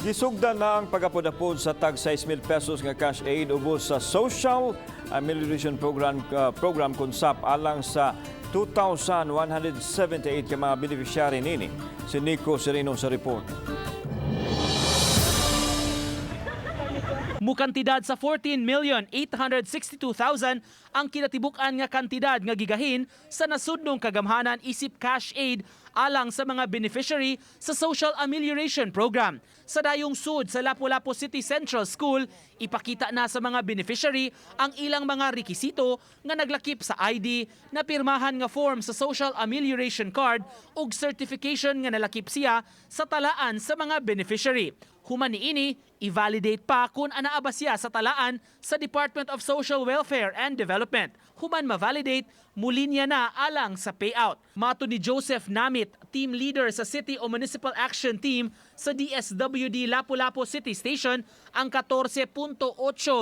Gisugdan na ang pag-apod-apod sa tag 6,000 pesos nga cash aid ubos sa Social Amelioration Program KUNSAP alang sa 2,178 ka mga beneficiary nini. Si Nico Sereno sa report. Mukantidad sa 14,862,000 ang kinatibuk-an nga kantidad nga gigahin sa nasudnong kagamhanan isip cash aid alang sa mga beneficiary sa Social Amelioration Program. Sa dayong sud sa Lapu-Lapu City Central School, ipakita na sa mga beneficiary ang ilang mga rekisito nga naglakip sa ID, na pirmahan nga form sa Social Amelioration Card ug certification nga nalakip siya sa talaan sa mga beneficiary. Human niini, i-validate pa kung anaa ba siya sa talaan sa Department of Social Welfare and Development. Human ma-validate, mulinya na alang sa payout. Mato ni Joseph Namit, team leader sa City o Municipal Action Team sa DSWD Lapu-Lapu City Station, ang 14.8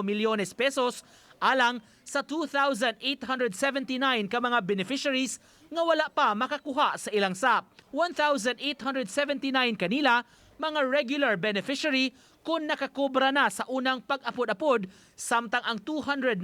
milyones pesos alang sa 2,879 ka mga beneficiaries nga wala pa makakuha sa ilang SAP. 1,879 kanila mga regular beneficiary kung nakakobra na sa unang pag-apod-apod, samtang ang 299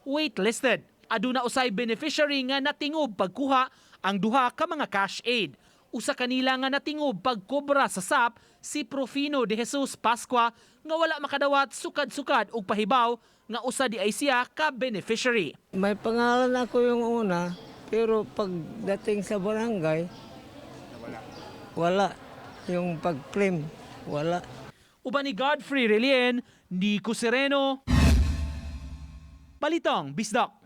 waitlisted. Aduna usay beneficiary nga natingob pagkuha ang duha ka mga cash aid. Usa kanila nga natingob pagkobra sa SAP si Profino de Jesus Pascua nga wala makadawat sukad-sukad og pahibaw nga usa di ay siya ka beneficiary. May pangalan ako yung una, pero pagdating sa barangay, wala. Yung pag-claim, wala. Uban ni Godfrey Relien, Nico Sereno, Balitang Bisdak.